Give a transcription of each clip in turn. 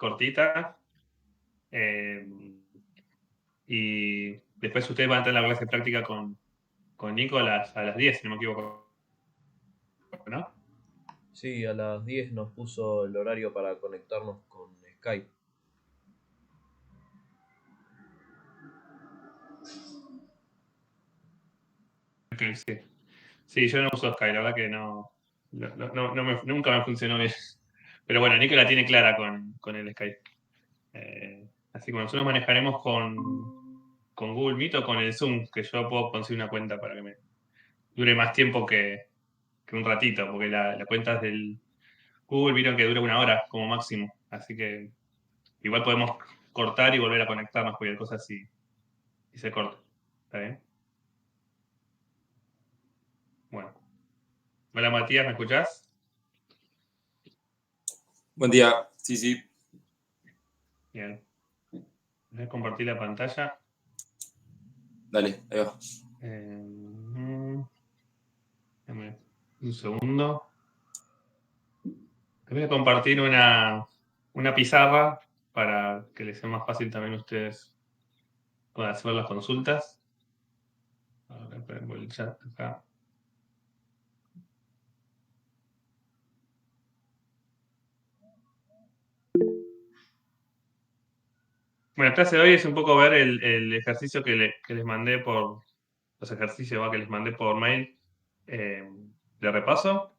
cortita. Y después ustedes van a tener la clase práctica con Nico a las 10, si no me equivoco, ¿no? Sí, a las 10 nos puso el horario para conectarnos con Skype. Okay, sí. Sí, yo no uso Skype, la verdad que nunca me funcionó bien. Pero bueno, Nico la tiene clara con el Skype. Así que nosotros manejaremos con Google Meet o con el Zoom, que yo puedo conseguir una cuenta para que me dure más tiempo que un ratito, porque la cuenta es del Google, vieron que dura 1 hora como máximo. Así que igual podemos cortar y volver a conectarnos, cualquier cosa así y se corta. ¿Está bien? Bueno. Hola Matías, ¿me escuchás? Buen día, sí, sí. Bien. Voy a compartir la pantalla. Dale, ahí va. Dame un segundo. Te voy a compartir una pizarra para que les sea más fácil también ustedes puedan hacer las consultas. Ahora pongo el chat acá. Bueno, la clase de hoy es un poco ver el ejercicio que les mandé por los ejercicios que les mandé por mail de repaso.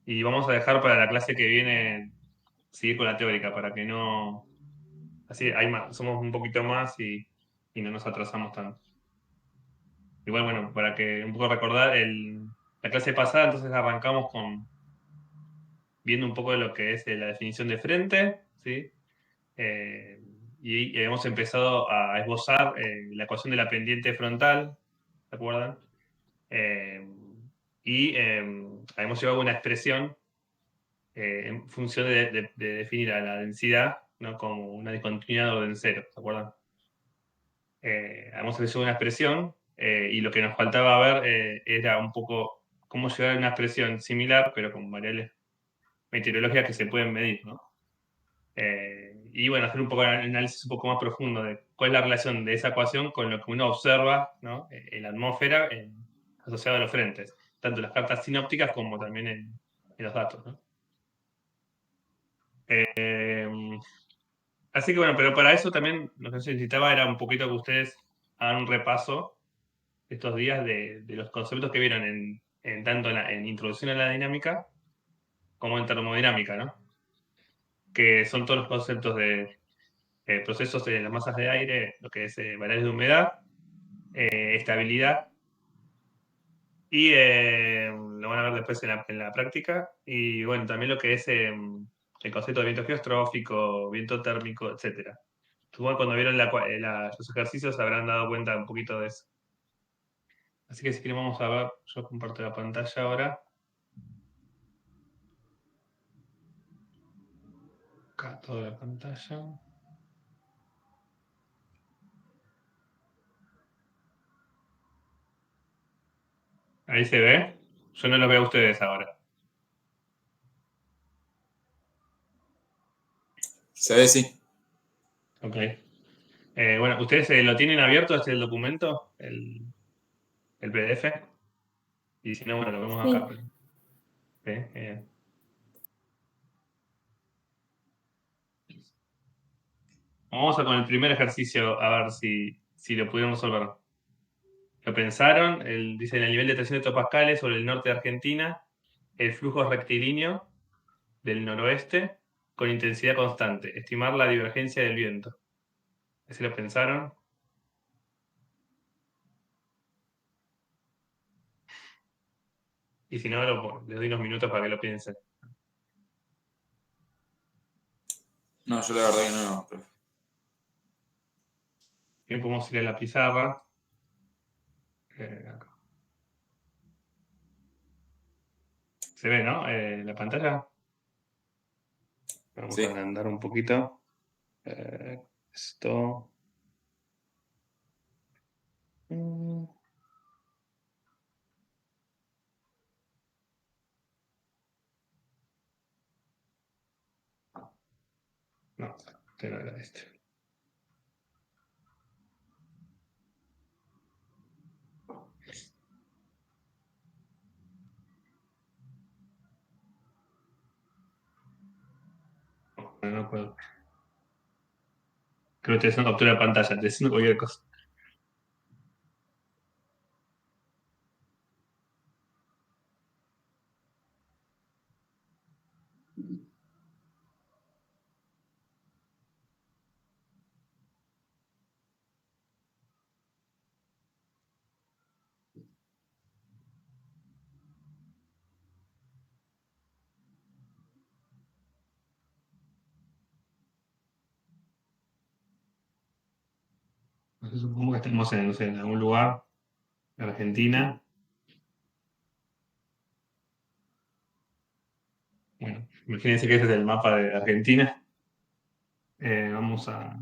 Y vamos a dejar para la clase que viene seguir con la teórica para que no. Así somos un poquito más y no nos atrasamos tanto. Igual, bueno, para que un poco recordar, la clase pasada entonces arrancamos viendo un poco de lo que es la definición de frente, ¿sí? Y hemos empezado a esbozar la ecuación de la pendiente frontal, ¿se acuerdan? Y hemos llevado una expresión en función de definir a la densidad, ¿no? Como una discontinuidad de orden cero, ¿se acuerdan? Hemos hecho una expresión y lo que nos faltaba ver era un poco cómo llegar a una expresión similar, pero con variables meteorológicas que se pueden medir, ¿no? Y bueno, hacer un poco de análisis un poco más profundo de cuál es la relación de esa ecuación con lo que uno observa, ¿no? En la atmósfera asociado a los frentes, tanto en las cartas sinópticas como también en los datos, ¿no? Así que bueno, pero para eso también lo que se necesitaba era un poquito que ustedes hagan un repaso estos días de los conceptos que vieron tanto en Introducción a la Dinámica como en Termodinámica, ¿no? Que son todos los conceptos de procesos de las masas de aire, lo que es variables de humedad, estabilidad, y lo van a ver después en la práctica, y bueno, también lo que es el concepto de viento geostrófico, viento térmico, etc. Supongo que cuando vieron los ejercicios se habrán dado cuenta un poquito de eso. Así que si quieren vamos a ver, yo comparto la pantalla ahora. Acá toda la pantalla. Ahí se ve. Yo no los veo a ustedes ahora. Se ve, sí. Ok. Bueno, ¿ustedes lo tienen abierto el documento? El PDF. Y si no, bueno, lo vemos acá. Sí. Sí, bien. Vamos a con el primer ejercicio a ver si lo pudimos resolver. ¿Lo pensaron? Dice en el nivel de 300 hectopascales sobre el norte de Argentina, el flujo es rectilíneo del noroeste con intensidad constante. Estimar la divergencia del viento. ¿Ese lo pensaron? Y si no, les doy unos minutos para que lo piensen. No, yo la verdad que no, profe. Bien, podemos ir a la pizarra. Acá. Se ve, ¿no? La pantalla. Vamos a Sí. agrandar un poquito. Esto. Mm. No, este no era este. No puedo. Creo que estoy haciendo captura de pantalla, estoy haciendo cualquier cosa. Supongo que estamos en, no sé, en algún lugar de Argentina. Bueno, imagínense que ese es el mapa de Argentina. Vamos a.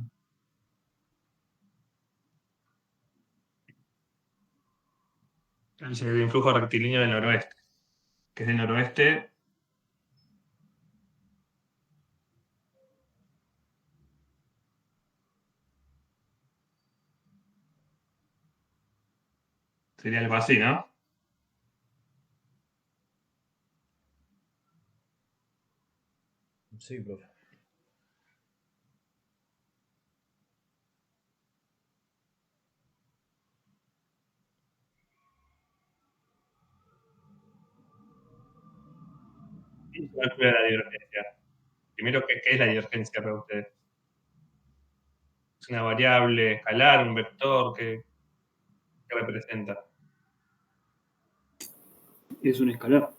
Dice que hay un flujo rectilíneo del noroeste. Que es del noroeste. Sería algo así, ¿no? Sí, profe. Y se va a estudiar la divergencia. Primero, ¿qué es la divergencia para ustedes? ¿Es una variable escalar, un vector? ¿Qué representa? Es un escalar.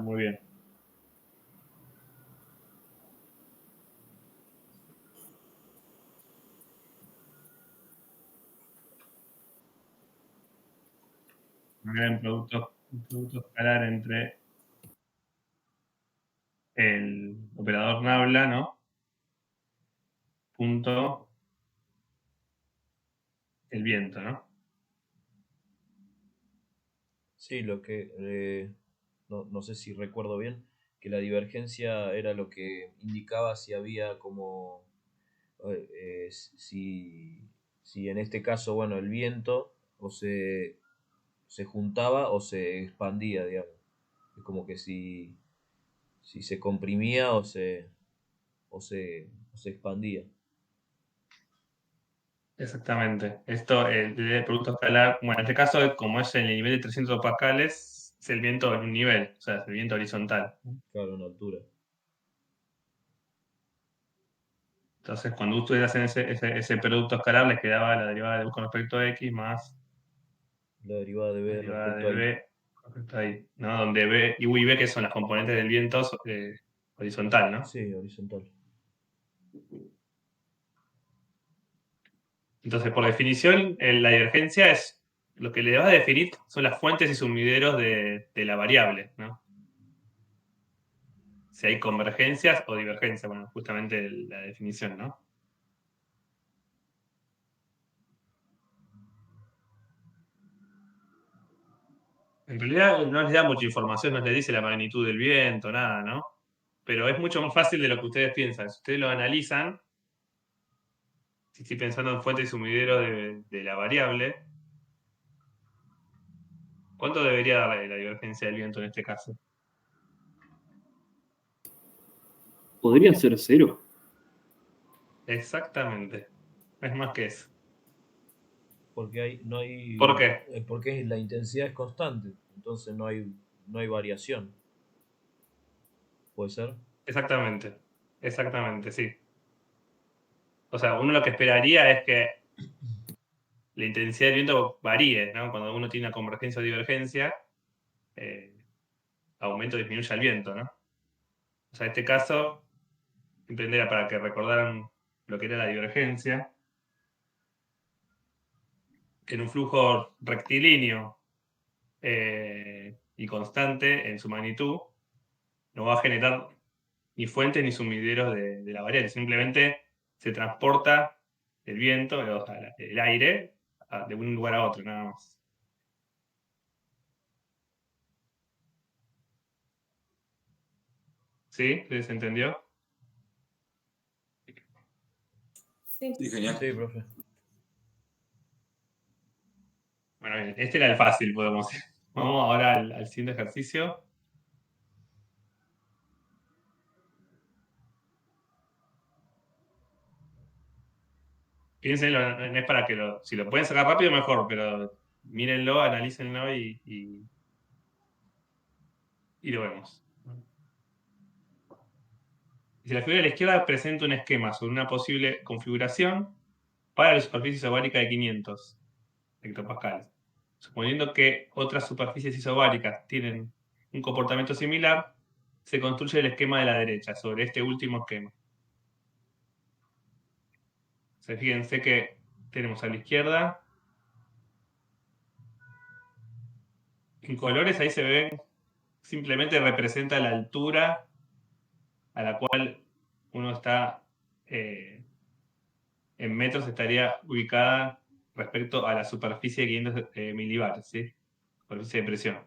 Muy bien. Un gran producto escalar entre el operador Nabla, ¿no? Punto el viento, ¿no? Sí, lo que no sé si recuerdo bien, que la divergencia era lo que indicaba si había como si en este caso, bueno, el viento o se juntaba o se expandía, digamos. Es como que si se comprimía o se expandía. Exactamente. Esto, el producto escalar, bueno, en este caso, como es en el nivel de 300 pascales, es el viento en un nivel, o sea, es el viento horizontal. Claro, en altura. Entonces, cuando ustedes hacen ese producto escalar, les quedaba la derivada de u con respecto a x más La derivada de la B derivada respecto de a I. b con respecto a y, ¿no? Donde b y u y b, que son las componentes del viento horizontal, ¿no? Sí, horizontal. Entonces, por definición, la divergencia es lo que le va a definir son las fuentes y sumideros de la variable, ¿no? Si hay convergencias o divergencias, bueno, justamente la definición, ¿no? En realidad no les da mucha información, no les dice la magnitud del viento, nada, ¿no? Pero es mucho más fácil de lo que ustedes piensan. Si ustedes lo analizan, si estoy pensando en fuente y sumidero de la variable, ¿cuánto debería dar la divergencia del viento en este caso? ¿Podría ser cero? Exactamente. Es más que eso. Porque no ¿Por hay, qué? porque la intensidad es constante, entonces no hay variación. ¿Puede ser? Exactamente. Exactamente, sí. O sea, uno lo que esperaría es que la intensidad del viento varíe, ¿no? Cuando uno tiene una convergencia o divergencia, eh, aumento o disminuye el viento, ¿no? O sea, en este caso, simplemente era para que recordaran lo que era la divergencia, que en un flujo rectilíneo y constante en su magnitud, no va a generar ni fuentes ni sumideros de la variable, simplemente se transporta el viento, o sea, el aire, de un lugar a otro, nada más. ¿Sí? ¿Se entendió? Sí. Sí, genial. Sí, profe. Bueno, bien, este era el fácil, podemos decir. Vamos ahora al siguiente ejercicio. Piénsenlo, no es para que si lo pueden sacar rápido, mejor, pero mírenlo, analícenlo y lo vemos. Si la figura de la izquierda presenta un esquema sobre una posible configuración para la superficie isobárica de 500 hectopascales, suponiendo que otras superficies isobáricas tienen un comportamiento similar, se construye el esquema de la derecha sobre este último esquema. Fíjense que tenemos a la izquierda, en colores ahí se ven, simplemente representa la altura a la cual uno está en metros, estaría ubicada respecto a la superficie de 500 milibares, ¿sí? Superficie de presión.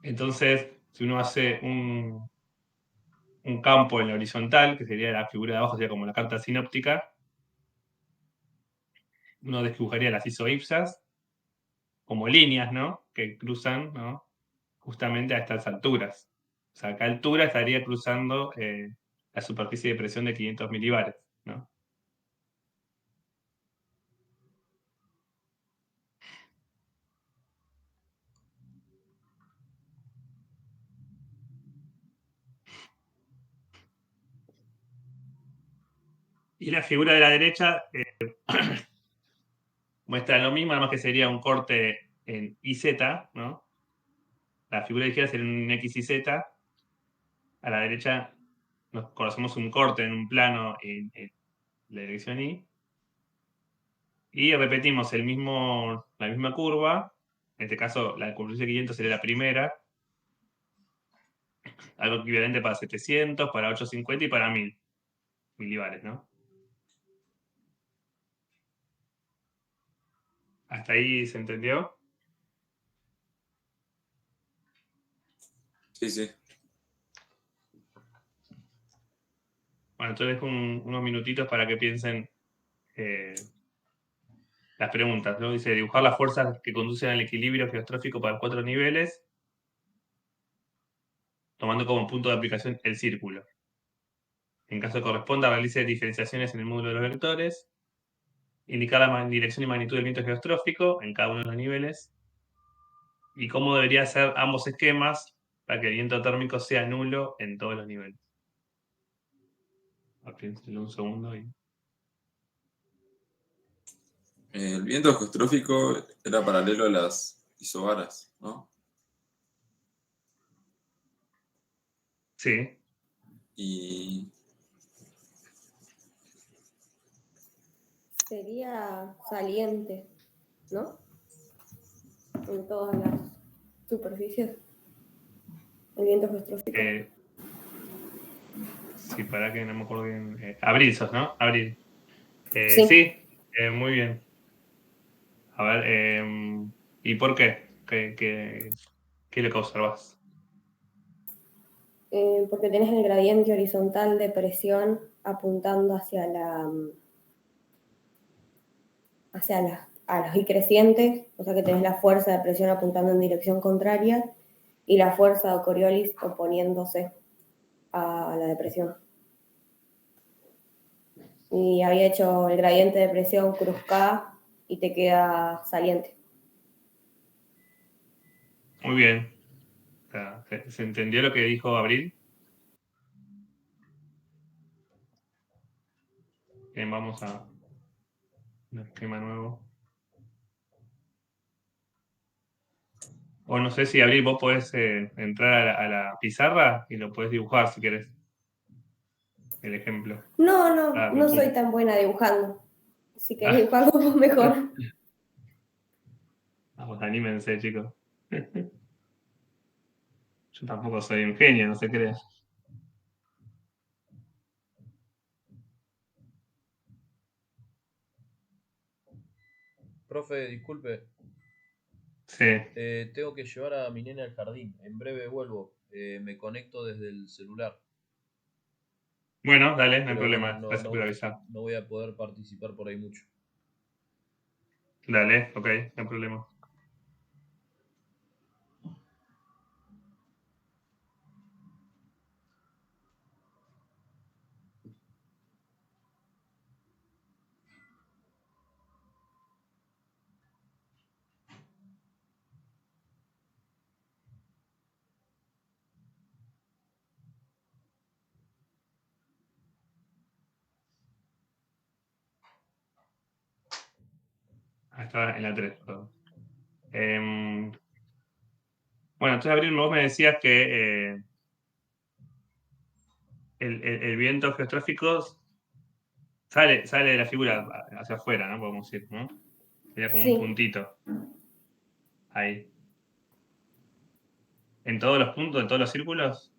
Entonces, si uno hace un campo en la horizontal, que sería la figura de abajo, sería como la carta sinóptica, uno dibujaría las isoipsas como líneas, ¿no? Que cruzan, ¿no? Justamente a estas alturas. O sea, a qué altura estaría cruzando la superficie de presión de 500 milibares, ¿no? Y la figura de la derecha muestra lo mismo, además que sería un corte en IZ, ¿no? La figura de izquierda sería un X y Z. A la derecha nos conocemos un corte en un plano en la dirección Y. Y repetimos la misma curva. En este caso, la curva de 500 sería la primera. Algo equivalente para 700, para 850 y para 1000 milibares, ¿no? ¿Hasta ahí se entendió? Sí, sí. Bueno, entonces dejo unos minutitos para que piensen las preguntas, ¿no? Dice, dibujar las fuerzas que conducen al equilibrio geostrófico para 4 niveles, tomando como punto de aplicación el círculo. En caso que corresponda, realice diferenciaciones en el módulo de los vectores, indicar la dirección y magnitud del viento geostrófico en cada uno de los niveles, y cómo debería ser ambos esquemas para que el viento térmico sea nulo en todos los niveles. Piénsenlo un segundo. El viento geostrófico era paralelo a las isobaras, ¿no? Sí. Y Sería saliente, ¿no? En todas las superficies. El viento geostrófico. Sí, para que no me acuerdo bien. Abril sos, ¿no? Abril. Sí. Sí, muy bien. A ver, ¿y por qué? ¿Qué es lo que observas? Porque tenés el gradiente horizontal de presión apuntando a los y crecientes, o sea que tenés la fuerza de presión apuntando en dirección contraria y la fuerza de Coriolis oponiéndose a la depresión. Y había hecho el gradiente de presión cruz K y te queda saliente. Muy bien. O sea, ¿se entendió lo que dijo Abril? Bien, vamos a un esquema nuevo. O no sé si Abril vos podés entrar a la pizarra y lo podés dibujar si querés. El ejemplo. No soy tan buena dibujando. Si querés dibujarlo vos mejor. Vamos, anímense, chicos. Yo tampoco soy un genio, no se crean. Profe, disculpe, Sí. tengo que llevar a mi nena al jardín. En breve vuelvo. Me conecto desde el celular. Bueno, dale, no hay Pero problema. bueno, Gracias por avisar. no voy a poder participar por ahí mucho. Dale, ok, no hay problema. Estaba en la 3, perdón. Bueno, entonces, Abril, vos me decías que el viento geostrófico sale de la figura hacia afuera, ¿no? Podemos decir, ¿no? Sería como un Sí, puntito. Ahí. ¿En todos los puntos, en todos los círculos?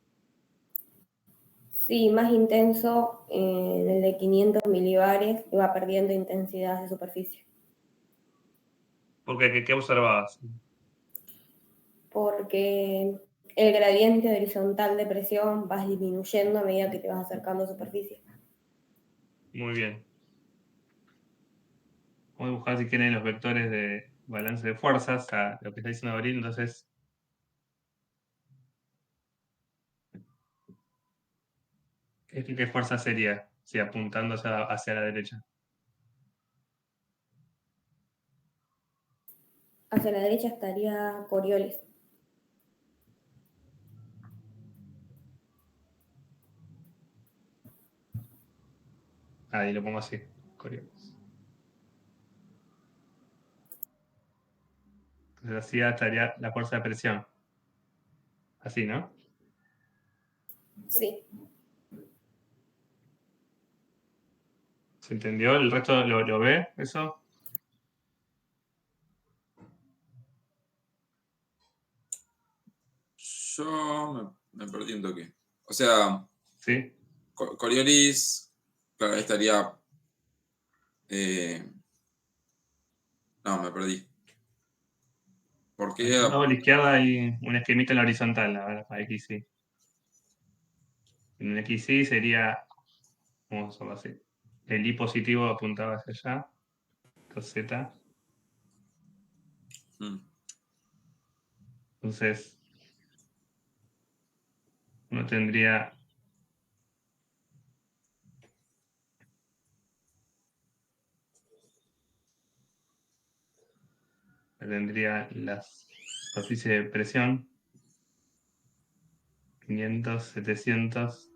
sí, más intenso en el de 500 milibares y va perdiendo intensidad de superficie. Porque, ¿qué observabas? Porque el gradiente horizontal de presión va disminuyendo a medida que te vas acercando a superficie. Muy bien. Vamos a buscar si quieren los vectores de balance de fuerzas, a lo que está diciendo Abril. Entonces, ¿qué fuerza sería? Si apuntando hacia la derecha. Hacia la derecha estaría Coriolis. Ahí lo pongo así. Coriolis. Entonces así estaría la fuerza de presión. Así, ¿no? Sí, ¿Se entendió? ¿El resto lo ve eso? Yo me perdí un toque. O sea, ¿Sí? Coriolis, claro, ahí estaría. No, me perdí. ¿Por Al qué? costado a la izquierda hay un esquemita en la horizontal, a ver, para XY. En un XY sería, vamos a hacerlo así. El I positivo apuntaba hacia allá. Entonces Z. Mm, Entonces, uno tendría las superficies de presión 500, 700.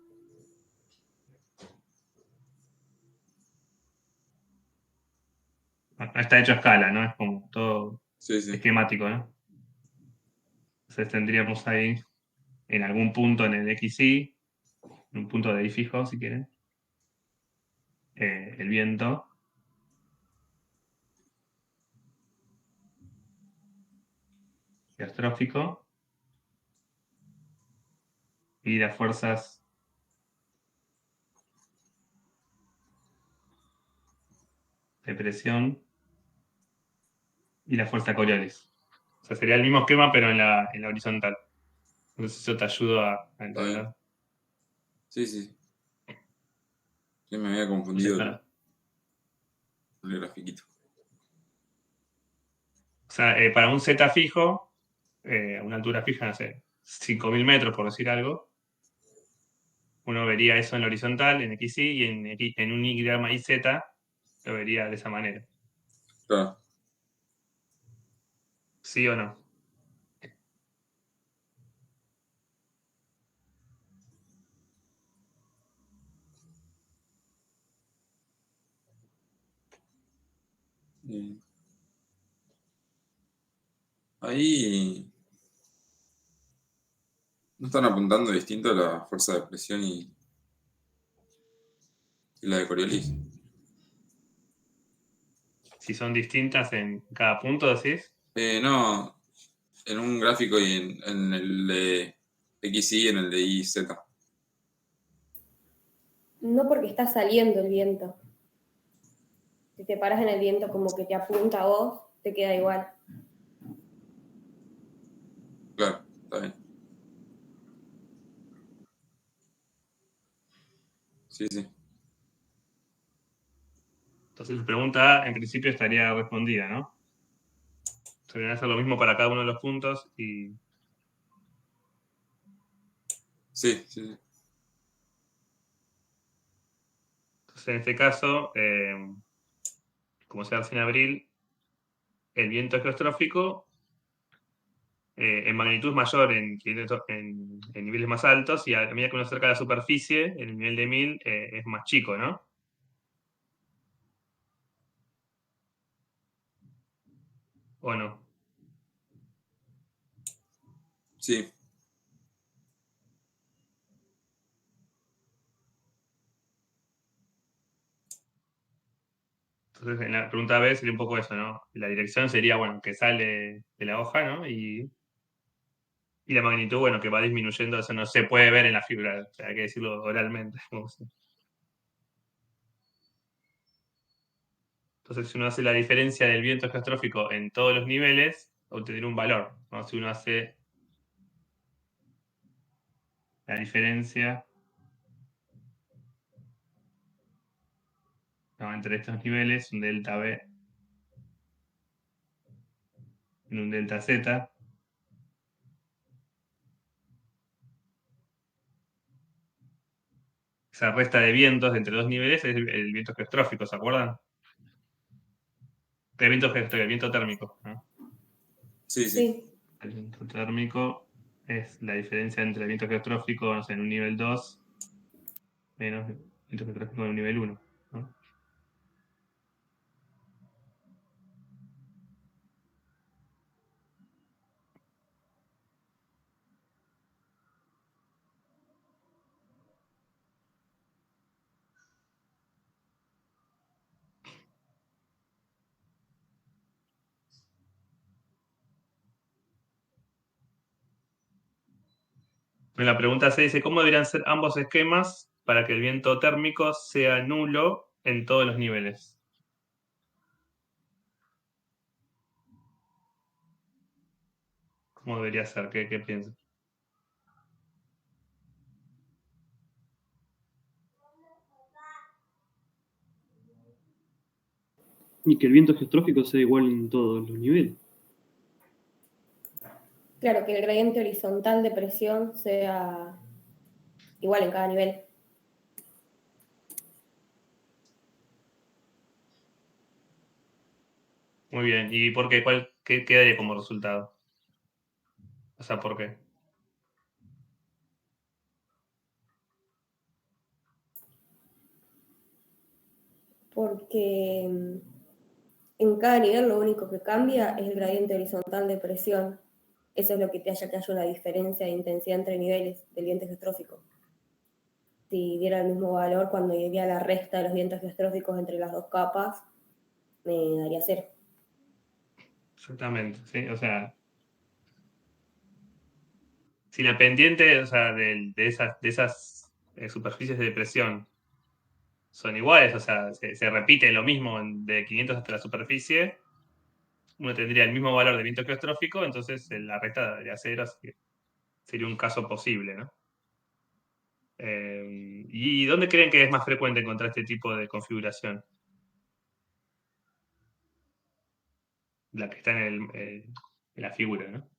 No está hecho a escala, ¿no? Es como todo sí, sí. esquemático, ¿no? Entonces tendríamos ahí en algún punto en el XY, en un punto de ahí fijo, si quieren, el viento geostrófico y las fuerzas de presión y la fuerza Coriolis. O sea, sería el mismo esquema, pero en la horizontal. Entonces eso te ayuda a Está bien. entender. Sí, sí. Sí, me había Entonces, confundido claro. el grafiquito. O sea, para un Z fijo, a una altura fija, no sé, 5.000 metros, por decir algo, uno vería eso en la horizontal, en XY, y en un diagrama YZ lo vería de esa manera. Claro. ¿Sí o no? Eh, Ahí no están apuntando distinto la fuerza de presión y la de Coriolis. Si son distintas en cada punto, decís. No, en un gráfico y en el de XY y en el de YZ. no porque está saliendo el viento. Si te paras en el viento como que te apunta a vos, te queda igual. Claro, está bien. Sí, sí. Entonces la pregunta A en principio estaría respondida, ¿no? Se debería hacer lo mismo para cada uno de los puntos y Sí, sí, sí. entonces en este caso, como se hace en abril, el viento geostrófico en magnitud mayor en niveles más altos y a medida que uno acerca a la superficie, el nivel de 1000 es más chico, ¿no? ¿O no? Sí, Entonces en la pregunta B sería un poco eso, ¿no? La dirección sería, bueno, que sale de la hoja, ¿no? Y la magnitud, bueno, que va disminuyendo, eso no se puede ver en la figura, o sea, hay que decirlo oralmente. Entonces, si uno hace la diferencia del viento geostrófico en todos los niveles, obtendrá un valor, ¿no? Si uno hace la diferencia, ¿no?, entre estos niveles, un delta B en un delta Z, esa resta de vientos entre dos niveles es el viento geostrófico, ¿se acuerdan? El viento geostrófico, el viento térmico, ¿no? sí, sí. Sí, El viento térmico es la diferencia entre el viento geostrófico, no sé, en un nivel 2 menos el viento geostrófico en un nivel 1, ¿no? En la pregunta C dice, ¿cómo deberían ser ambos esquemas para que el viento térmico sea nulo en todos los niveles? ¿Cómo debería ser? ¿Qué piensas? Y que el viento geostrófico sea igual en todos los niveles. claro, que el gradiente horizontal de presión sea igual en cada nivel. Muy bien. ¿Y por qué? ¿Qué daría como resultado? O sea, ¿por qué? Porque en cada nivel lo único que cambia es el gradiente horizontal de presión. Eso es lo que te haya que haya una diferencia de intensidad entre niveles del viento geostrófico. Si diera el mismo valor cuando diera la resta de los vientos geostróficos entre las dos capas, me daría 0. Exactamente, sí. O sea, si la pendiente, o sea, de esas superficies de presión son iguales, o sea, se repite lo mismo de 500 hasta la superficie, uno tendría el mismo valor de viento geostrófico, entonces la resta daría 0, así que sería un caso posible, ¿no? ¿Y dónde creen que es más frecuente encontrar este tipo de configuración? La que está en la figura, ¿no?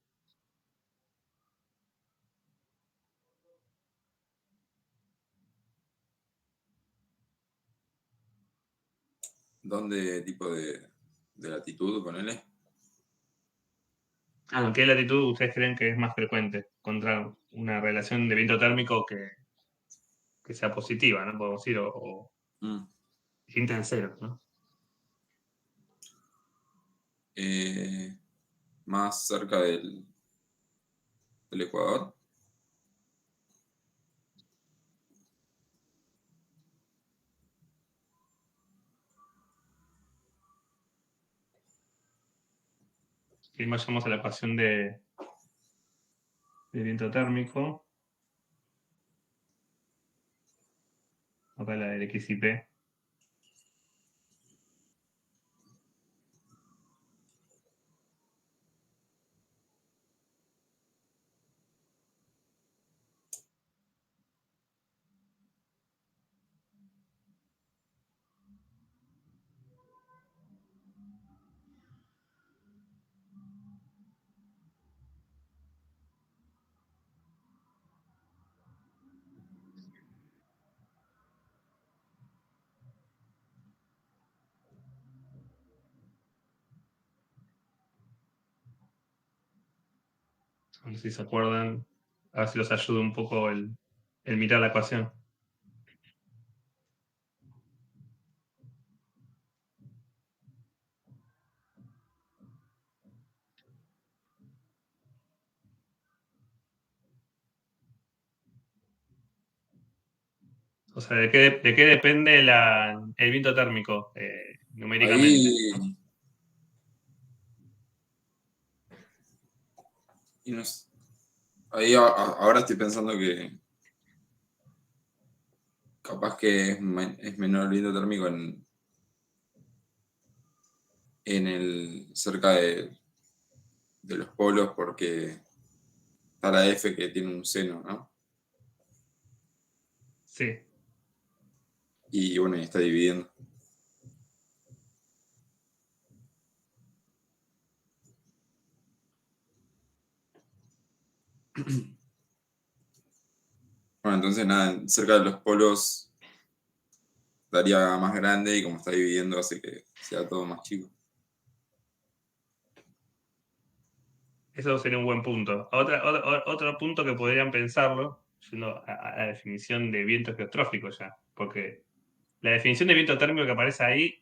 ¿Dónde tipo de latitud, ponele? ¿En qué latitud ustedes creen que es más frecuente encontrar una relación de viento térmico que sea positiva, ¿no? Podemos decir, o Mm. distinta en cero, ¿no? Eh, Más cerca del Ecuador. Y vayamos a la ecuación de viento térmico. Acá la del XIP. No sé si se acuerdan. A ver si los ayuda un poco el mirar la ecuación. O sea, ¿de qué depende el viento térmico numéricamente? Ahí, y no sé, ahí ahora estoy pensando que capaz que es menor el viento térmico en el cerca de los polos porque está la F que tiene un seno, ¿no? Sí. Y bueno, y está dividiendo. Bueno, entonces nada, cerca de los polos daría más grande y como está dividiendo hace que sea todo más chico. Eso sería un buen punto. Otro punto que podrían pensarlo, yendo a la definición de viento geostrófico ya, porque la definición de viento térmico que aparece ahí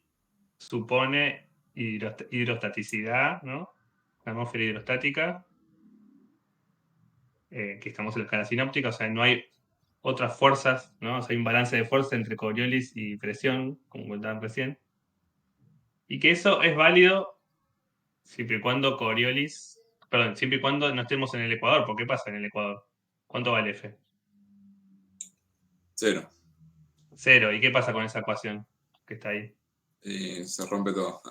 supone hidrostaticidad, ¿no? La atmósfera hidrostática, que estamos en la escala sinóptica, o sea, no hay otras fuerzas, ¿no? O sea, hay un balance de fuerza entre Coriolis y presión, como comentaban recién, y que eso es válido siempre y cuando siempre y cuando no estemos en el ecuador. ¿Por qué pasa en el ecuador? ¿Cuánto vale F? Cero. 0. ¿Y qué pasa con esa ecuación que está ahí? Se rompe todo.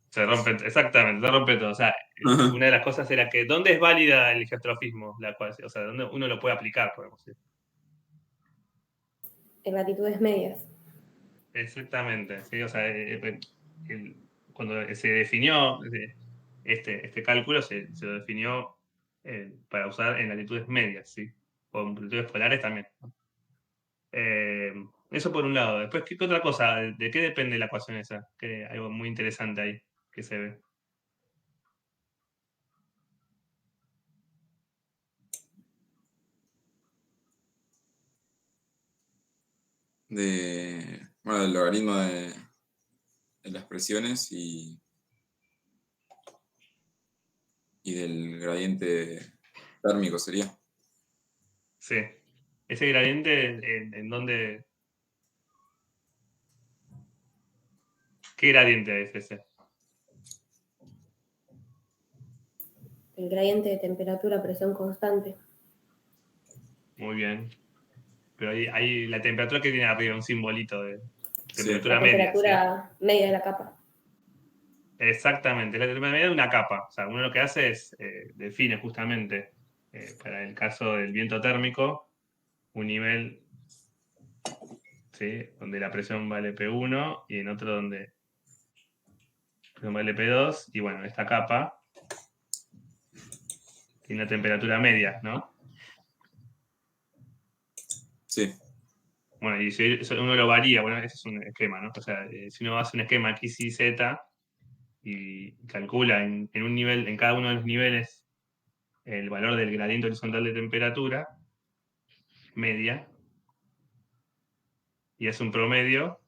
Se rompe, exactamente, se rompe todo. O sea, una de las cosas era que ¿dónde es válida el geostrofismo? La ecuación? O sea, ¿dónde uno lo puede aplicar, podemos decir? En latitudes medias. Exactamente, ¿sí? O sea, cuando se definió este cálculo, se lo definió para usar en latitudes medias, ¿sí? O en latitudes polares también, ¿no? Eso por un lado. Después, ¿qué otra cosa? ¿De qué depende la ecuación esa? Que algo muy interesante ahí que se ve. Bueno, del logaritmo de las presiones y del gradiente térmico sería. Sí. Ese gradiente, ¿en dónde? ¿Qué gradiente es ese? El gradiente de temperatura-presión constante. Muy bien. Pero ahí la temperatura que tiene arriba, un simbolito de Sí, temperatura La media, ¿sí? temperatura media de la capa. Exactamente, la temperatura media de una capa. O sea, uno lo que hace es define justamente, para el caso del viento térmico, un nivel, ¿sí? Donde la presión vale P1 y en otro donde la presión vale P2. Y bueno, esta capa tiene una temperatura media, ¿no? sí, Bueno, y si eso uno lo varía, bueno, ese es un esquema, ¿no? O sea, si uno hace un esquema X, Y, Z y calcula en un nivel, en cada uno de los niveles, el valor del gradiente horizontal de temperatura media, y hace un promedio,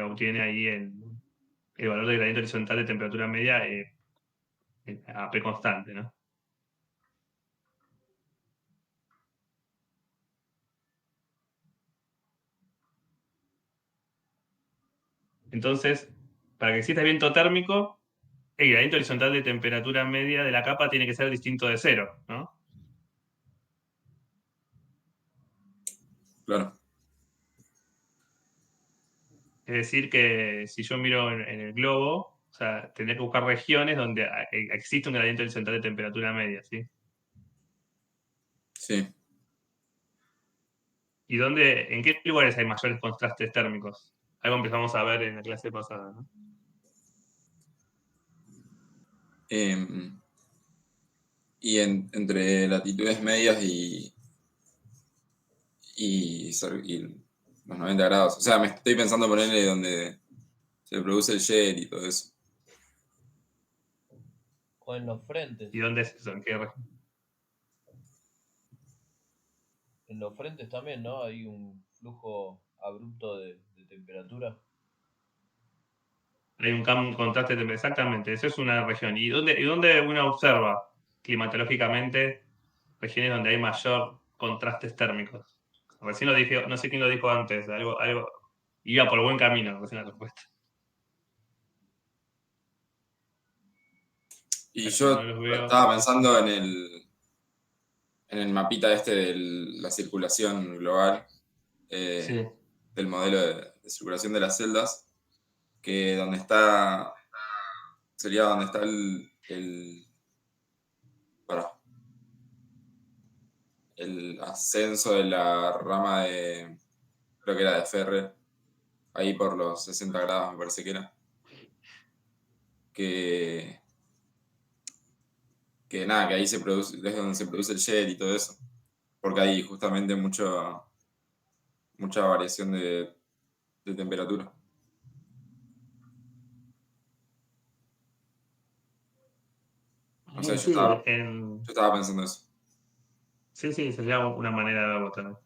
obtiene ahí el valor del gradiente horizontal de temperatura media a P constante, ¿no? Entonces, para que exista viento térmico, el gradiente horizontal de temperatura media de la capa tiene que ser distinto de 0, ¿no? claro. Es decir, que si yo miro en el globo, o sea, tendría que buscar regiones donde existe un gradiente horizontal de temperatura media, ¿sí? Sí. ¿Y en qué lugares hay mayores contrastes térmicos? Algo empezamos a ver en la clase pasada, ¿no? Em, y entre latitudes medias y los 90 grados. O sea, me estoy pensando ponerle donde se produce el jet y todo eso. O en los frentes. ¿Y dónde es eso? ¿En qué región? en los frentes también, ¿no? Hay un flujo abrupto de temperatura. Hay un contraste exactamente, eso es una región. ¿Y dónde uno observa climatológicamente regiones donde hay mayor contrastes térmicos? Recién lo dije, no sé quién lo dijo antes, algo iba por buen camino, recién la respuesta. Y Pero no yo los veo. estaba pensando en el mapita este de la circulación global, Sí, del modelo de circulación de las celdas, que donde está, sería donde está pará, el ascenso de la rama de, creo que era de Ferrer, ahí por los 60 grados me parece que era, que, que nada, que ahí se produce, es donde se produce el gel y todo eso, porque hay justamente mucha variación de temperatura. No sé, sí, yo estaba pensando eso. sí, sería una manera de verlo también.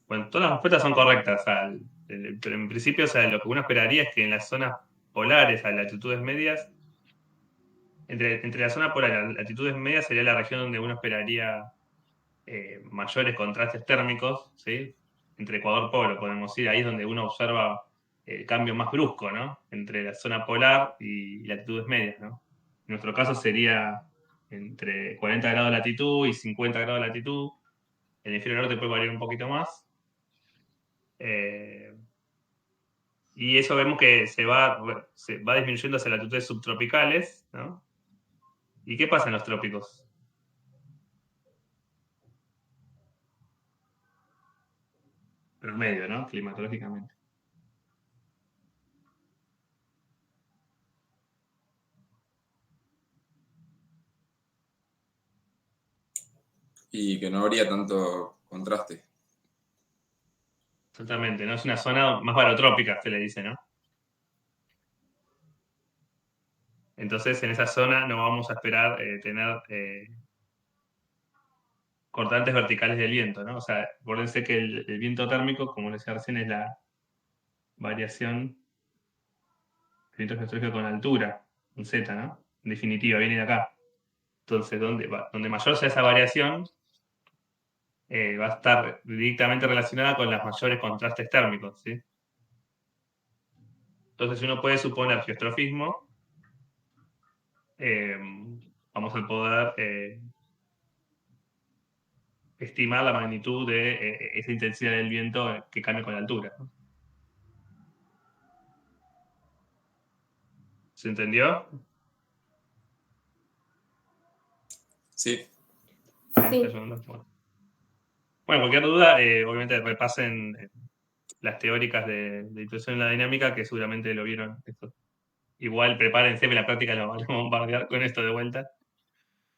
Bueno, todas las respuestas son correctas. O sea, pero en principio, o sea, lo que uno esperaría es que en las zonas polares, a latitudes medias, entre la zona polar y las latitudes medias sería la región donde uno esperaría mayores contrastes térmicos, ¿sí? Entre Ecuador y Polo, podemos ir, ahí es donde uno observa el cambio más brusco, ¿no? Entre la zona polar y latitudes medias, ¿no? En nuestro caso sería entre 40 grados de latitud y 50 grados de latitud. En el hemisferio norte puede variar un poquito más. Eh, y eso vemos que se va disminuyendo hacia latitudes subtropicales, ¿no? ¿Y qué pasa en los trópicos? Promedio, ¿no? Climatológicamente. Y que no habría tanto contraste. Totalmente, ¿no? Es una zona más barotrópica, se le dice, ¿no? Entonces, en esa zona no vamos a esperar tener cortantes verticales del viento, ¿no? O sea, acuérdense que el viento térmico, como les decía recién, es la variación del viento geostrófico con altura, un Z, ¿no? En definitiva, viene de acá. Entonces, donde mayor sea esa variación, va a estar directamente relacionada con los mayores contrastes térmicos, ¿sí? Entonces, uno puede suponer geostrofismo, eh, vamos a poder estimar la magnitud de esa intensidad del viento que cambia con la altura, ¿no? ¿Se entendió? Sí, ¿Sí? Sí, Bueno, cualquier duda, obviamente repasen las teóricas de introducción en la dinámica, que seguramente lo vieron. Igual prepárense, que la práctica lo van a bombardear con esto de vuelta.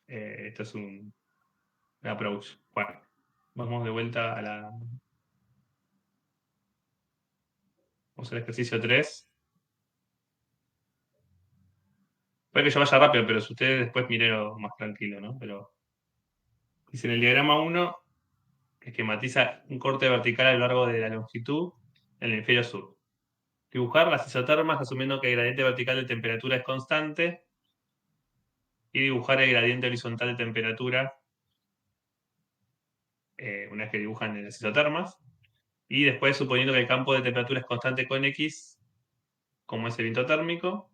Esto es un approach. Bueno, vamos de vuelta vamos al ejercicio 3. Puede que yo vaya rápido, pero si ustedes después miren más tranquilo, ¿no? Pero dice en el diagrama 1, esquematiza un corte vertical a lo largo de la longitud en el hemisferio sur. Dibujar las isotermas asumiendo que el gradiente vertical de temperatura es constante y dibujar el gradiente horizontal de temperatura una vez que dibujan las isotermas. Y después, suponiendo que el campo de temperatura es constante con X, como es el viento térmico,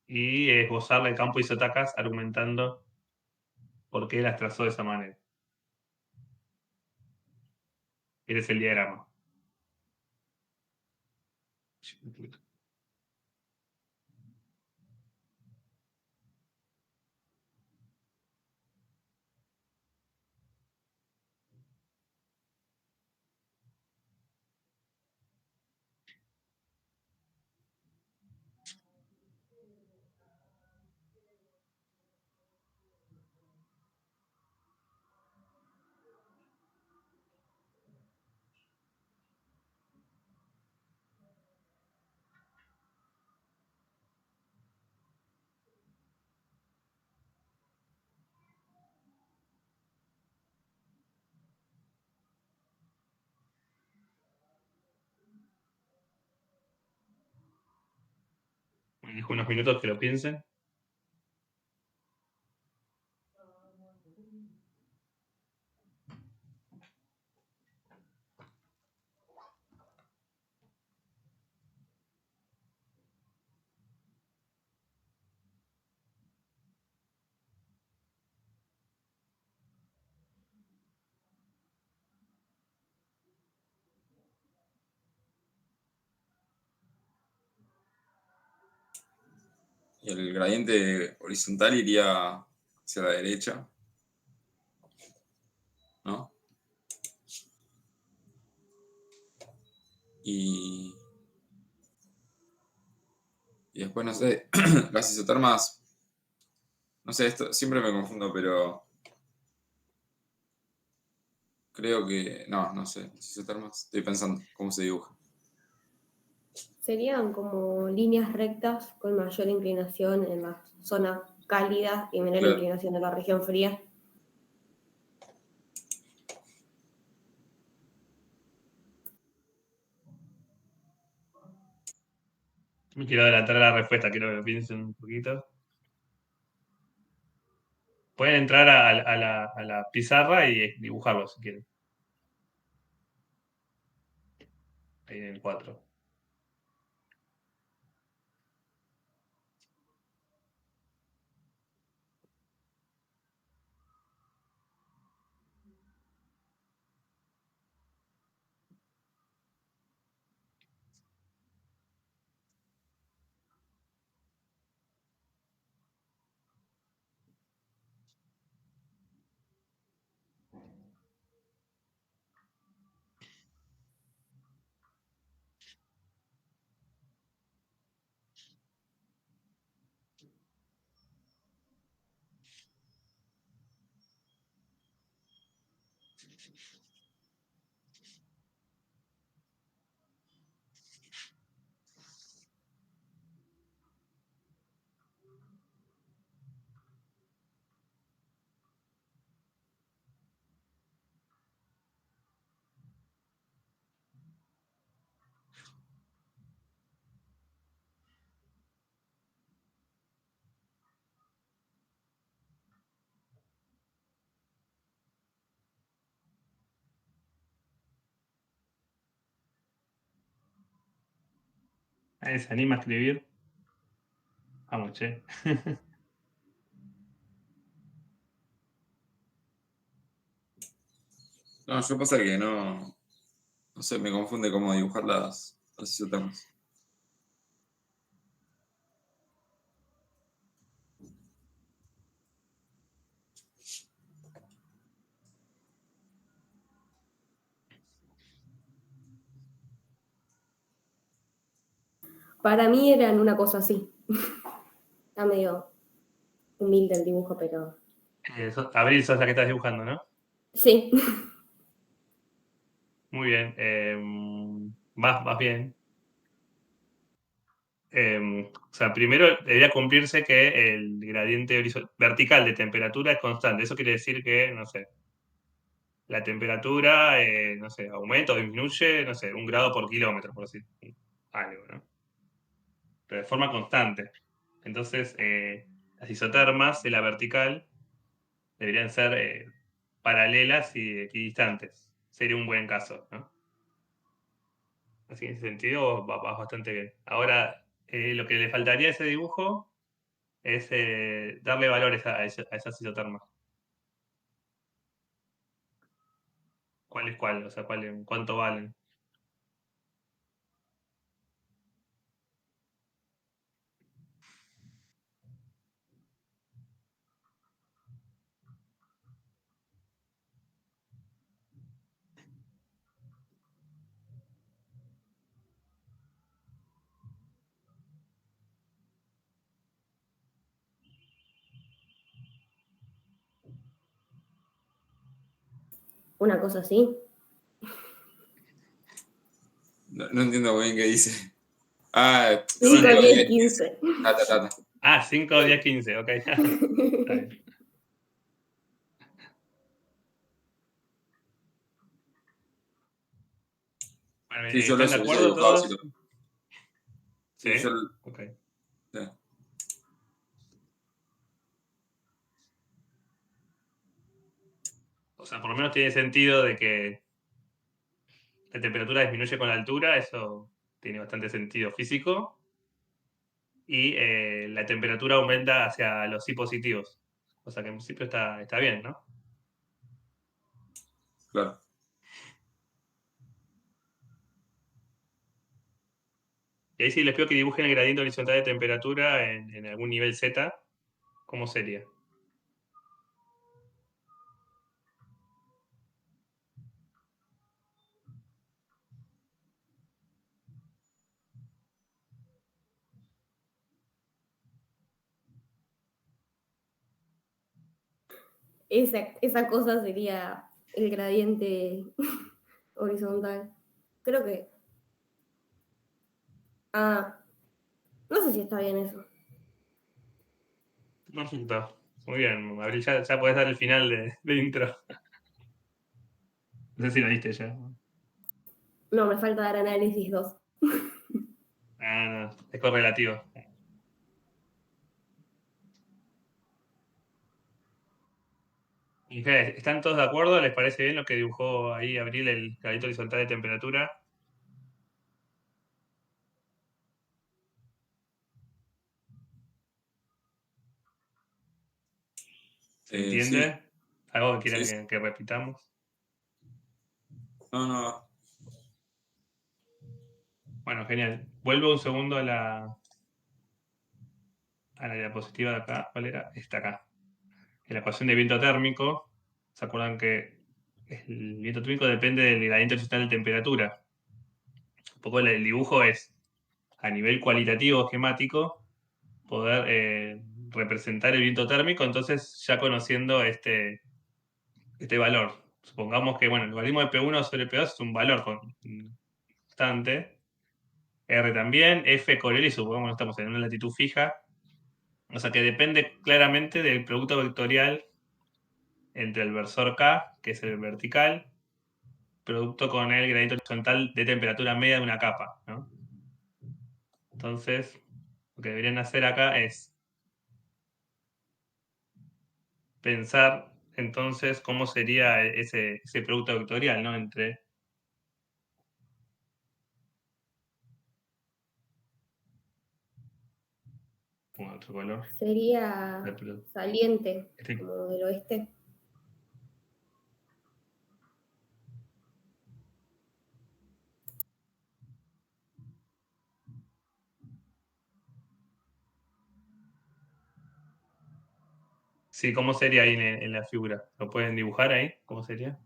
y esbozarle el campo de isotacas argumentando por qué las trazó de esa manera. Ese es el diagrama. dejo unos minutos que lo piensen. Y el gradiente horizontal iría hacia la derecha, ¿no? Y, y después, no sé, las isotermas, no sé, esto siempre me confundo, pero creo que, no sé, las isotermas, estoy pensando cómo se dibuja. Serían como líneas rectas con mayor inclinación en la zona cálida y menor Claro. inclinación en la región fría. Me quiero adelantar a la respuesta, quiero que lo piensen un poquito. Pueden entrar a la pizarra y dibujarlo si quieren. Ahí en el 4. ¿Nadie se anima a escribir? Vamos, che. No, yo pasa que no sé, me confunde cómo dibujar las isotermas. Para mí eran una cosa así. Está medio humilde el dibujo, pero Abril, sos la que estás dibujando, ¿no? sí. Muy bien. Vas bien. O sea, primero debería cumplirse que el gradiente vertical de temperatura es constante. Eso quiere decir que, no sé, la temperatura, no sé, aumenta o disminuye, no sé, 1 grado por kilómetro, por decir algo, ¿no? Pero de forma constante. Entonces, las isotermas de la vertical deberían ser paralelas y equidistantes. Sería un buen caso, ¿no? Así que en ese sentido vas bastante bien. Ahora, lo que le faltaría a ese dibujo es darle valores a esas isotermas. ¿Cuál es cuál? O sea, ¿cuánto valen? Una cosa así. No entiendo muy bien qué dice. Ah, 5, 5, 10, 10, 15. ta. 5, 10, 15, ok. Está bien. Bueno, Sí, yo ¿están los de hubiese acuerdo dibujado así. todos? Sí, Sí, yo ok. Ya. O sea, por lo menos tiene sentido de que la temperatura disminuye con la altura, eso tiene bastante sentido físico. Y la temperatura aumenta hacia los sí positivos. O sea que en principio está bien, ¿no? Claro. Y ahí sí les pido que dibujen el gradiente horizontal de temperatura en algún nivel Z, ¿cómo sería? Esa cosa sería el gradiente horizontal. Creo que. Ah, no sé si está bien eso. Perfecto. Muy bien, Abril, ya podés dar el final de intro. No sé si lo diste ya. No, me falta dar análisis 2. Ah, no, es correlativo. ¿Están todos de acuerdo? ¿Les parece bien lo que dibujó ahí Abril, el gradiente horizontal de temperatura? ¿Se Sí, entiende? ¿Algo que sí, quieran sí. que repitamos? No, no. Bueno, genial. Vuelvo un segundo a la diapositiva de acá. ¿Cuál era? Esta acá. En la ecuación de viento térmico, ¿se acuerdan que el viento térmico depende del gradiente horizontal de temperatura? Un poco el dibujo es, a nivel cualitativo esquemático, poder representar el viento térmico, entonces ya conociendo este valor. Supongamos que, bueno, el logaritmo de P1 sobre P2 es un valor constante. R también, F Coriolis, supongamos que estamos en una latitud fija. O sea que depende claramente del producto vectorial entre el versor K, que es el vertical, producto con el gradiente horizontal de temperatura media de una capa, ¿no? Entonces, lo que deberían hacer acá es pensar entonces cómo sería ese producto vectorial, ¿no? Entre otro color. Sería saliente, Este- como del oeste. Sí, ¿cómo sería ahí en la figura? ¿Lo pueden dibujar ahí? ¿Cómo sería?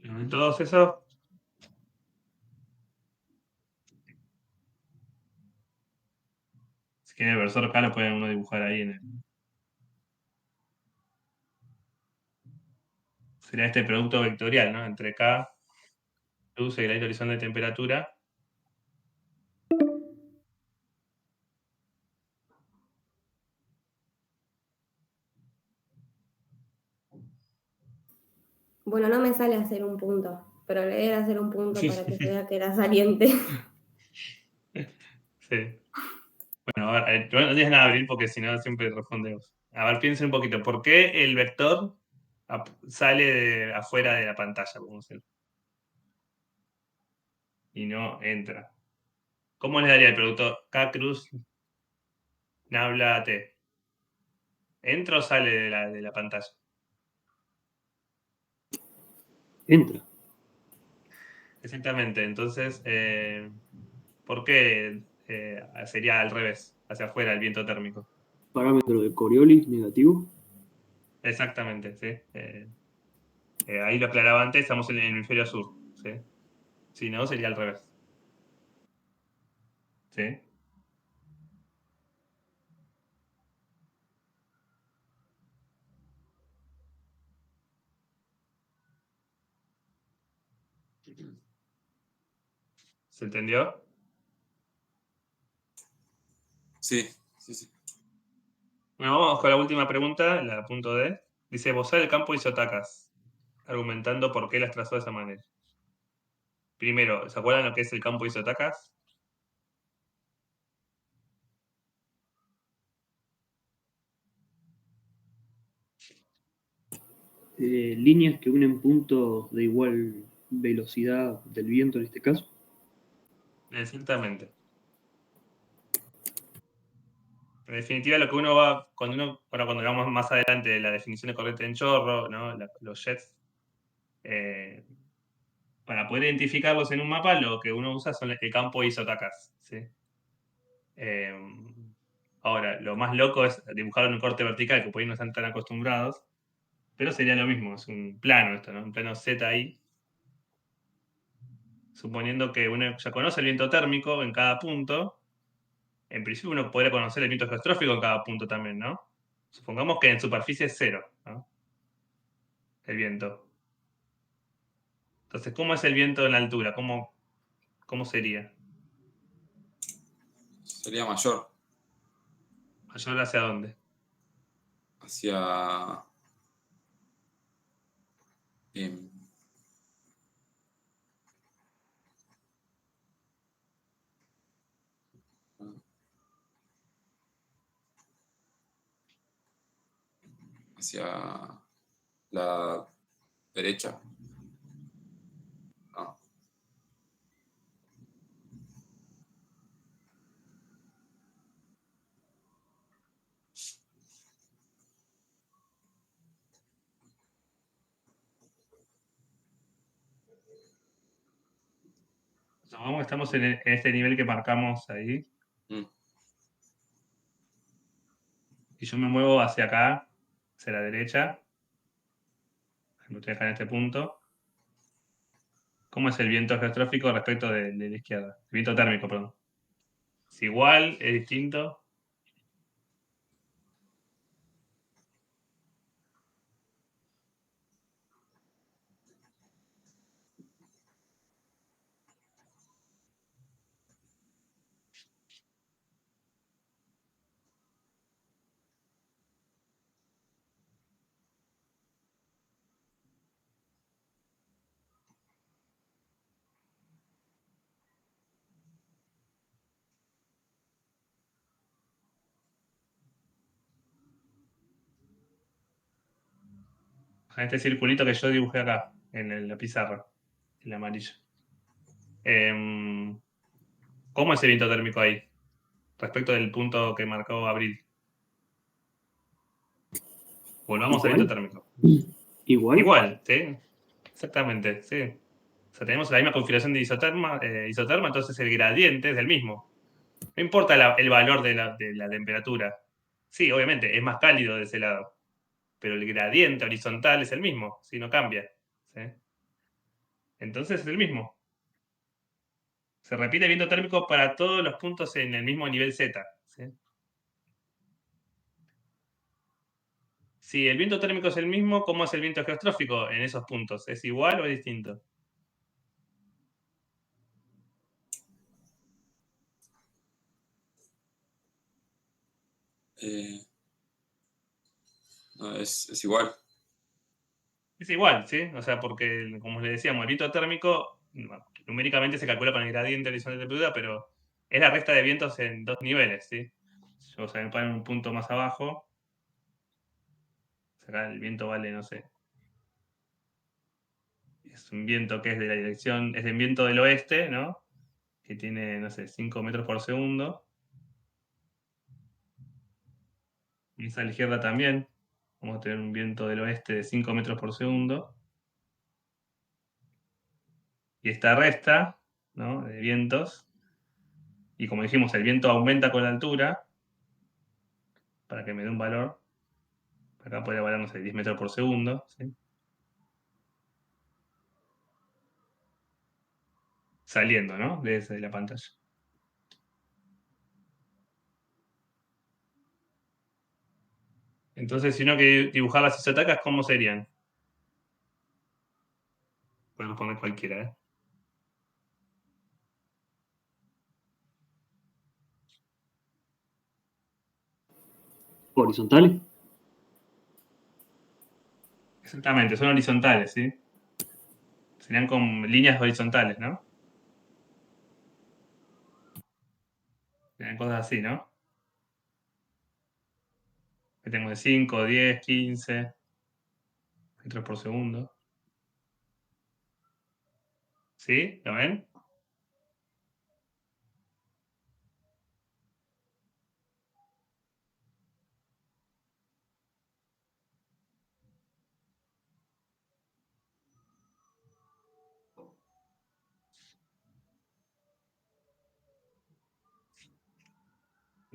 En todos esos, si quieren el versor K lo pueden uno dibujar ahí sería este producto vectorial, ¿no? Entre K, luz y el horizonte de temperatura. Bueno, no me sale hacer un punto, pero le voy a hacer un punto para que se vea que era saliente. Sí. Bueno, a ver, no tienes nada a abrir porque si no siempre respondemos. A ver, piensen un poquito. ¿Por qué el vector sale afuera de la pantalla, vamos a decir, y no entra? ¿Cómo le daría el producto K cruz Nabla T? ¿Entra o sale de la pantalla? Entra. Exactamente. Entonces, ¿por qué sería al revés, hacia afuera el viento térmico? Parámetro de Coriolis negativo. Exactamente, sí. Ahí lo aclaraba antes, estamos en el hemisferio sur, ¿sí? Si no, sería al revés. ¿Sí? ¿Se entendió? Sí, sí, sí. Bueno, vamos con la última pregunta, la punto D. Dice, Bosar el campo hizo tacas, argumentando por qué las trazó de esa manera. Primero, ¿se acuerdan lo que es el campo hizo tacas? Líneas que unen puntos de igual velocidad del viento en este caso. Exactamente. En definitiva, lo que uno va, cuando vamos más adelante de la definición de corriente en chorro, ¿no? Los jets, para poder identificarlos en un mapa, lo que uno usa son el campo isotacas, ¿sí? Ahora, lo más loco es dibujarlo en un corte vertical, que por ahí no están tan acostumbrados, pero sería lo mismo, es un plano esto, ¿no? Un plano Z ahí. Suponiendo que uno ya conoce el viento térmico en cada punto, en principio uno podría conocer el viento geostrófico en cada punto también, ¿no? Supongamos que en superficie es 0, ¿no? El viento. Entonces, ¿cómo es el viento en la altura? ¿Cómo sería? Sería mayor. ¿Mayor hacia dónde? Hacia. em, hacia la derecha. No. Supongamos que estamos en este nivel que marcamos ahí, Mm. y yo me muevo hacia acá, hacia la derecha, estoy acá en este punto. ¿Cómo es el viento geostrófico respecto de la izquierda? El viento térmico, perdón. ¿Es igual? ¿Es distinto? En este circulito que yo dibujé acá, en la pizarra, el amarillo. ¿Cómo es el viento térmico ahí? Respecto del punto que marcó Abril. Volvamos al viento Igual, térmico. igual. Igual, ¿sí? Exactamente, sí. O sea, tenemos la misma configuración de isoterma, entonces el gradiente es el mismo. No importa el valor de la temperatura. Sí, obviamente, es más cálido de ese lado. Pero el gradiente horizontal es el mismo, si no cambia. ¿Sí? Entonces es el mismo. Se repite el viento térmico para todos los puntos en el mismo nivel Z. ¿Sí? Si el viento térmico es el mismo, ¿cómo es el viento geostrófico en esos puntos? ¿Es igual o es distinto? Eh, no, es igual. Es igual, ¿sí? O sea, porque, como les decíamos, el viento térmico numéricamente se calcula con el gradiente horizontal de temperatura, pero es la resta de vientos en dos niveles, ¿sí? O sea, me ponen un punto más abajo. Acá el viento vale, no sé. Es un viento que es de la dirección, es el viento del oeste, ¿no? Que tiene, no sé, 5 metros por segundo. Y esa a la izquierda también. Vamos a tener un viento del oeste de 5 metros por segundo. Y esta resta, ¿no? De vientos. Y como dijimos, el viento aumenta con la altura. Para que me dé un valor. Acá podría valer, no sé, 10 metros por segundo. ¿Sí? Saliendo, ¿no? Desde la pantalla. Entonces, si uno quiere dibujar las isotacas, ¿cómo serían? Podemos poner cualquiera, ¿eh? ¿Horizontales? Exactamente, son horizontales, ¿sí? Serían con líneas horizontales, ¿no? Serían cosas así, ¿no? Que tengo de 5, 10, 15 metros por segundo. ¿Sí? ¿Lo ven?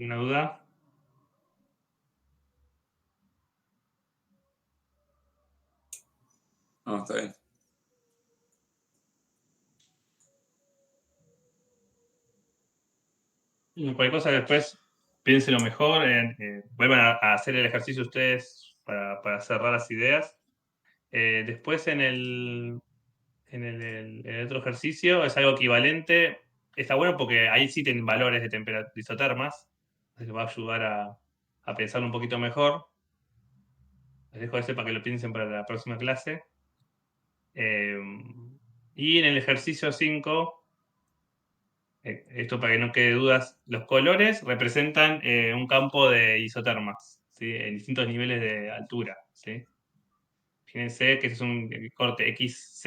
¿Una duda? No, está bien. Y cualquier cosa después, piénselo mejor, vuelvan a hacer el ejercicio ustedes para cerrar las ideas. Después en el otro ejercicio es algo equivalente. Está bueno porque ahí sí tienen valores de temperatura isotermas. Así que va a ayudar a pensar un poquito mejor. Les dejo ese para que lo piensen para la próxima clase. Y en el ejercicio 5, esto para que no quede dudas, los colores representan un campo de isotermas, ¿sí? En distintos niveles de altura, ¿sí? Fíjense que es un corte XZ,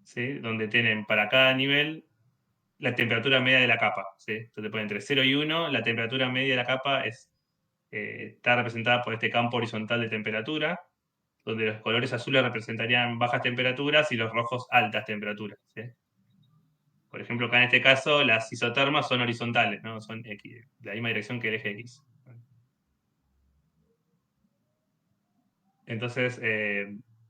¿sí? Donde tienen para cada nivel la temperatura media de la capa, ¿sí? Entonces ponen entre 0 y 1, la temperatura media de la capa está representada por este campo horizontal de temperatura, donde los colores azules representarían bajas temperaturas y los rojos altas temperaturas, ¿sí? Por ejemplo, acá en este caso, las isotermas son horizontales, ¿no? Son X, de la misma dirección que el eje X. Entonces,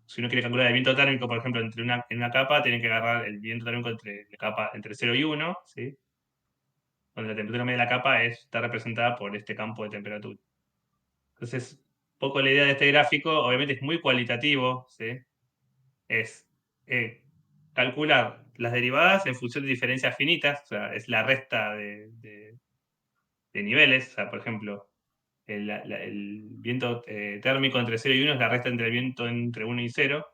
si uno quiere calcular el viento térmico, por ejemplo, en una capa, tienen que agarrar el viento térmico entre 0 y 1, ¿sí? Donde la temperatura media de la capa está representada por este campo de temperatura. Entonces, un poco la idea de este gráfico, obviamente es muy cualitativo, ¿sí? Es calcular las derivadas en función de diferencias finitas, o sea, es la resta de niveles, o sea, por ejemplo, el viento térmico entre 0 y 1 es la resta entre el viento entre 1 y 0,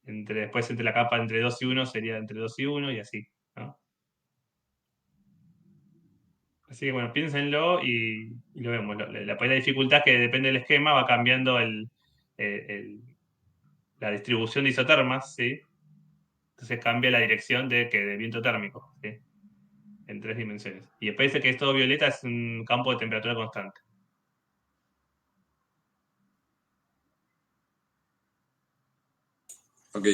después entre la capa entre 2 y 1 sería entre 2 y 1 y así, ¿no? Así que bueno, piénsenlo y lo vemos. La dificultad que depende del esquema va cambiando la distribución de isotermas, ¿sí? Entonces cambia la dirección de viento térmico, ¿sí? En 3 dimensiones. Y después dice que esto violeta es un campo de temperatura constante. Ok.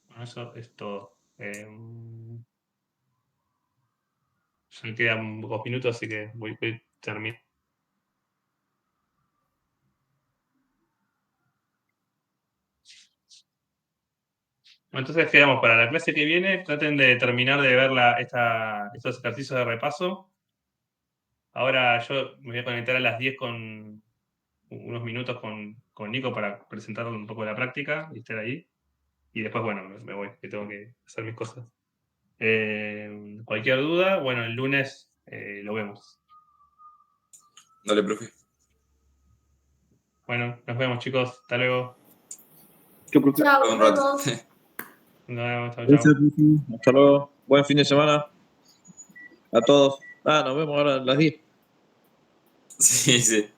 Bueno, eso es todo. Ya me quedan pocos minutos, así que voy a terminar. Entonces quedamos para la clase que viene. Traten de terminar de ver estos ejercicios de repaso. Ahora yo me voy a conectar a las 10 con unos minutos con Nico para presentarle un poco de la práctica y estar ahí. Y después, bueno, me voy, que tengo que hacer mis cosas. Cualquier duda, bueno, el lunes lo vemos. Dale, profe. Bueno, nos vemos, chicos. Hasta luego. Yo, profe. Chao, Un nos rato. vemos. Nos vemos. Chau, Gracias, chau. profe. Hasta luego. Buen fin de semana. A todos. Nos vemos ahora a las 10. Sí, sí.